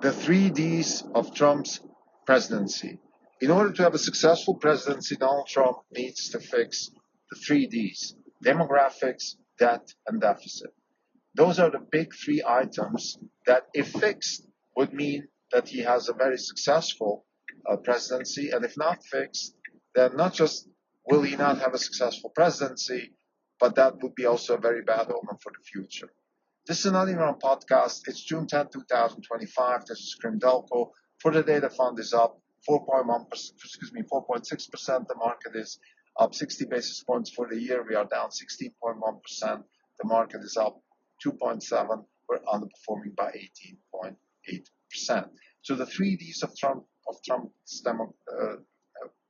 the 3Ds of Trump's presidency. In order to have a successful presidency, Donald Trump needs to fix the 3Ds: demographics, debt, and deficit. Those are the big three items that, if fixed, would mean that he has a very successful presidency. And if not fixed, then not just will he not have a successful presidency, but that would be also a very bad omen for the future. This is not even a podcast. It's June 10, 2025. This is Grimdelco. For the day, the fund is up 4.6%. The market is up 60 basis points for the year. We are down 16.1%. The market is up 2.7%. We're underperforming by 18.8%. So the 3Ds of Trump's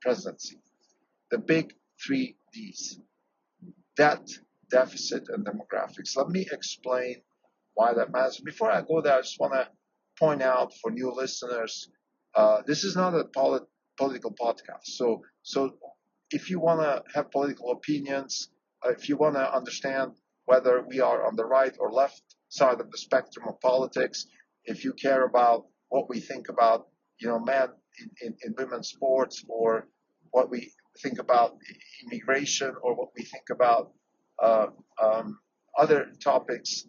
presidency, the big 3Ds: debt, deficit, and demographics. Let me explain why that matters. Before I go there, I just want to point out for new listeners, this is not a political podcast. So if you want to have political opinions, if you want to understand whether we are on the right or left side of the spectrum of politics, if you care about what we think about, men in women's sports, or what we think about immigration, or what we think about other topics,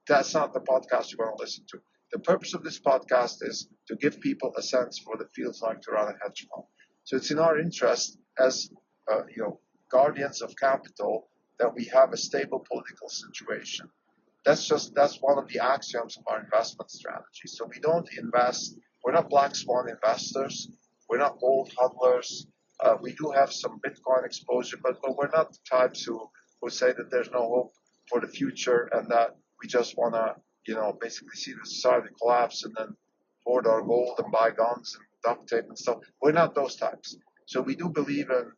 that's not the podcast you want to listen to. The purpose of this podcast is to give people a sense for what it feels like to run a hedge fund. So it's in our interest as guardians of capital that we have a stable political situation. That's one of the axioms of our investment strategy. So we don't invest. We're not black swan investors. We're not gold hodlers. We do have some Bitcoin exposure, but we're not the types who say that there's no hope for the future and that we just want to, basically see the society collapse and then hoard our gold and buy guns and duct tape and stuff. We're not those types. So we do believe in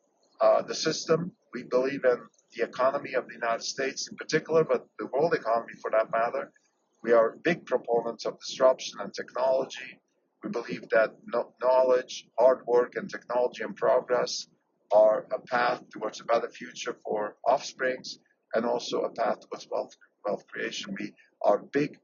the system. We believe in the economy of the United States in particular, but the world economy for that matter. We are big proponents of disruption and technology. We believe that knowledge, hard work, and technology and progress are a path towards a better future for offsprings, and also a path towards wealth creation. We are big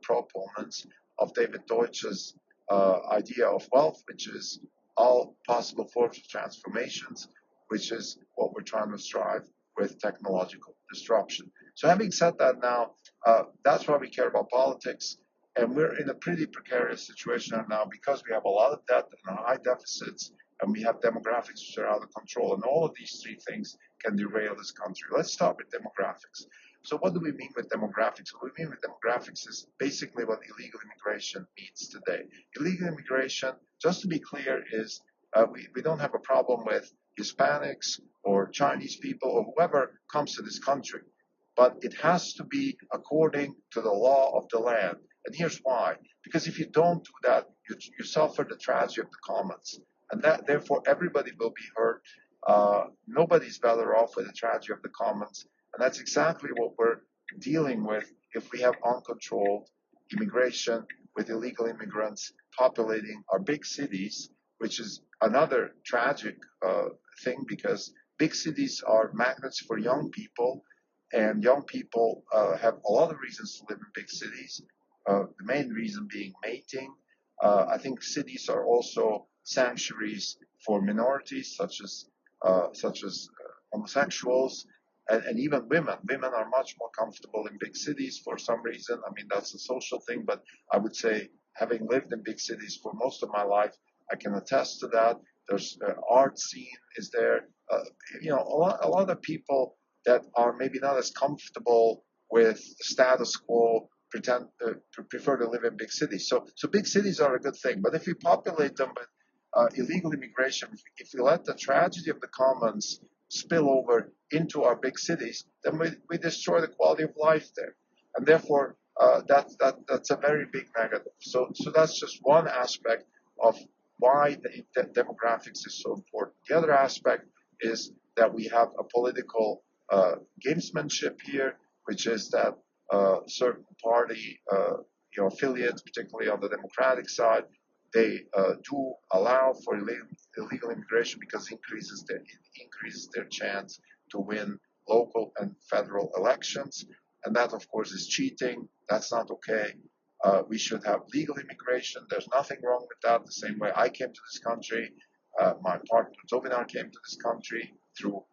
proponents of David Deutsch's idea of wealth, which is all possible forms of transformations, which is what we're trying to strive with technological disruption. So having said that now, that's why we care about politics. And we're in a pretty precarious situation right now because we have a lot of debt and high deficits, and we have demographics which are out of control. And all of these three things can derail this country. Let's start with demographics. So what do we mean with demographics? What we mean with demographics is basically what illegal immigration means today. Illegal immigration, just to be clear, is we don't have a problem with Hispanics or Chinese people or whoever comes to this country. But it has to be according to the law of the land. And here's why. Because if you don't do that, you suffer the tragedy of the commons. And that, therefore, everybody will be hurt. Nobody's better off with the tragedy of the commons. And that's exactly what we're dealing with if we have uncontrolled immigration with illegal immigrants populating our big cities, which is another tragic thing, because big cities are magnets for young people, and young people have a lot of reasons to live in big cities. The main reason being mating. I think cities are also sanctuaries for minorities, such as homosexuals, and even women. Women are much more comfortable in big cities for some reason. I mean, that's a social thing, but I would say, having lived in big cities for most of my life, I can attest to that. There's art scene is there. A lot of people that are maybe not as comfortable with the status quo prefer to live in big cities. So big cities are a good thing. But if we populate them with illegal immigration, if we let the tragedy of the commons spill over into our big cities, then we destroy the quality of life there. And therefore, that's a very big negative. So that's just one aspect of why the demographics is so important. The other aspect is that we have a political gamesmanship here, which is that certain party affiliates, particularly on the Democratic side, they do allow for illegal immigration because it increases their chance to win local and federal elections. and that, of course, is cheating. That's not okay. We should have legal immigration. There's nothing wrong with that. The same way I came to this country, my partner Tobinar came to this country through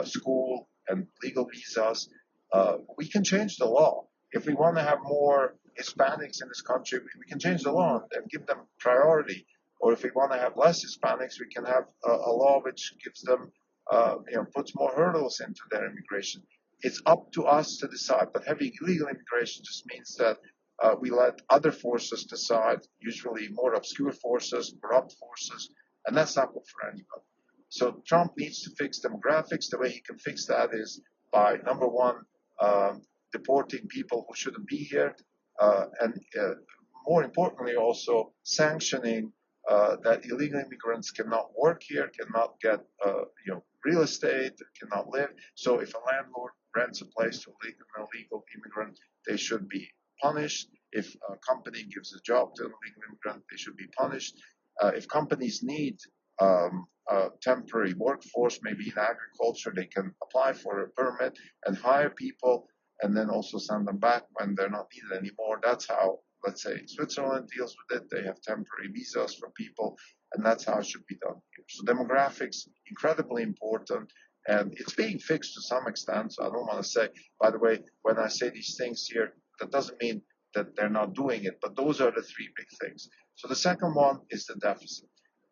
school and legal visas. We can change the law. If we want to have more Hispanics in this country, we can change the law and give them priority. Or if we want to have less Hispanics, we can have a law which gives them, puts more hurdles into their immigration. It's up to us to decide. But having illegal immigration just means that we let other forces decide, usually more obscure forces, corrupt forces, and that's not good for anybody. So Trump needs to fix demographics. The way he can fix that is by, number one, deporting people who shouldn't be here, and more importantly also sanctioning that illegal immigrants cannot work here, cannot get real estate, cannot live. So if a landlord rents a place to an illegal immigrant, they should be punished. If a company gives a job to an illegal immigrant, they should be punished. If companies need a temporary workforce, maybe in agriculture, they can apply for a permit and hire people and then also send them back when they're not needed anymore. That's how, let's say, Switzerland deals with it. They have temporary visas for people, and that's how it should be done here. So demographics, incredibly important, and it's being fixed to some extent. So I don't want to say, by the way, when I say these things here, that doesn't mean that they're not doing it, but those are the three big things. So the second one is the deficit.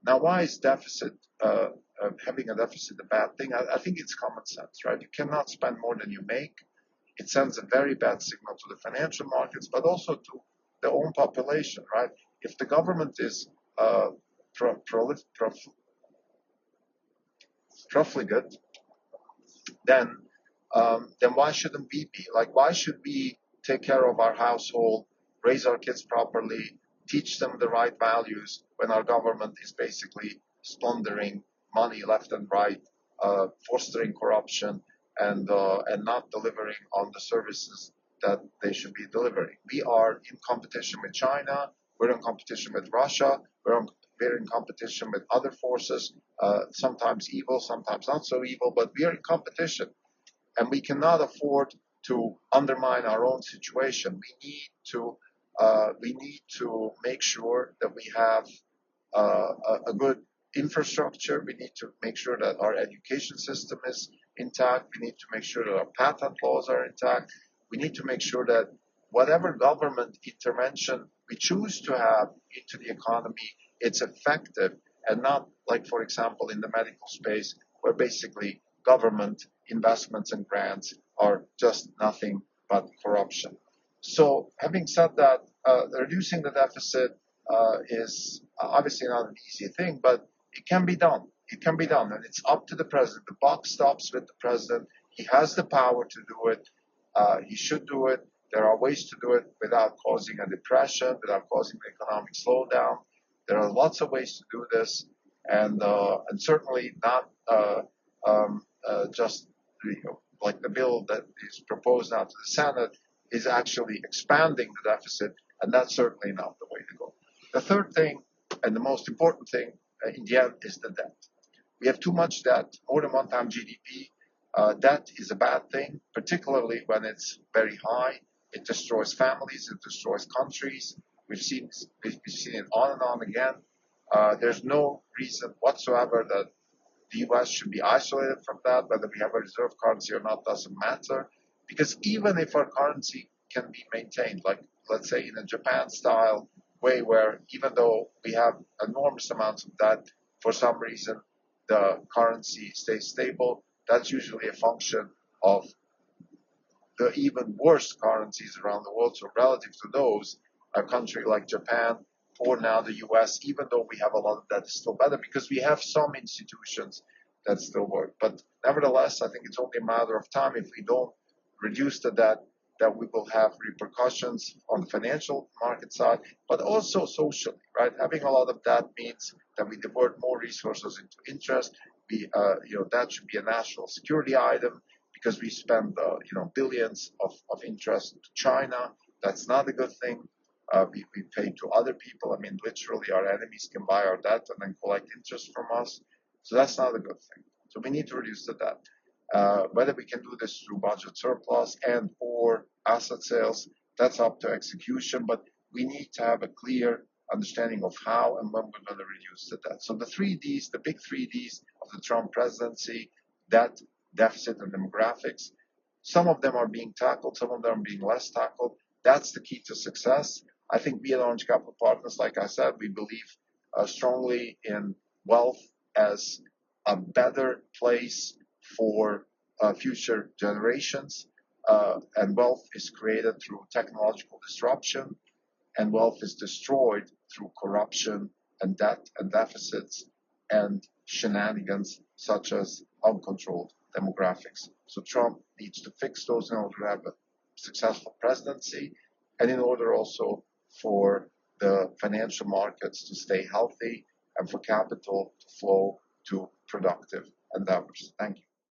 Now, why is having a deficit a bad thing? I think it's common sense, right? You cannot spend more than you make. It sends a very bad signal to the financial markets, but also to the own population, right? If the government is profligate, then why shouldn't we be? Like, why should we take care of our household, raise our kids properly, teach them the right values when our government is basically squandering money left and right, fostering corruption, and not delivering on the services that they should be delivering? We are in competition with China. We're in competition with Russia. We're in competition with other forces, sometimes evil, sometimes not so evil, but we are in competition. And we cannot afford to undermine our own situation. We need to make sure that we have a good infrastructure. We need to make sure that our education system is intact. We need to make sure that our patent laws are intact. We need to make sure that whatever government intervention we choose to have into the economy, it's effective and not like, for example, in the medical space, where basically government investments and grants are just nothing but corruption. So having said that, reducing the deficit is obviously not an easy thing, but it can be done. It can be done, and it's up to the president. The buck stops with the president. He has the power to do it. He should do it. There are ways to do it without causing a depression, without causing an economic slowdown. There are lots of ways to do this, and certainly not just like the bill that is proposed now to the Senate is actually expanding the deficit, and that's certainly not the way to go. The third thing, and the most important thing in the end, is the debt. We have too much debt, more than 1 time GDP. Debt is a bad thing, particularly when it's very high. It destroys families, it destroys countries. We've seen it on and on again. There's no reason whatsoever that the US should be isolated from that. Whether we have a reserve currency or not doesn't matter. Because even if our currency can be maintained, like let's say in a Japan-style way where even though we have enormous amounts of debt, for some reason the currency stays stable, that's usually a function of the even worse currencies around the world. So relative to those, a country like Japan or now the US, even though we have a lot of debt, is still better because we have some institutions that still work. But nevertheless, I think it's only a matter of time if we don't reduce the debt that we will have repercussions on the financial market side, but also socially, right? Having a lot of debt means that we divert more resources into interest. That should be a national security item because we spend, billions of interest to China. That's not a good thing. We pay to other people. I mean, literally, our enemies can buy our debt and then collect interest from us. So that's not a good thing. So we need to reduce the debt. Whether we can do this through budget surplus and or asset sales, that's up to execution, but we need to have a clear understanding of how and when we're going to reduce the debt. So the 3Ds, the big 3Ds of the Trump presidency, debt, deficit, and demographics, some of them are being tackled, some of them are being less tackled. That's the key to success. I think we at Orange Capital Partners, like I said, we believe strongly in wealth as a better place for future generations. And wealth is created through technological disruption, and wealth is destroyed through corruption and debt and deficits and shenanigans such as uncontrolled demographics. So Trump needs to fix those in order to have a successful presidency, and in order also for the financial markets to stay healthy and for capital to flow to productive endeavors. Thank you.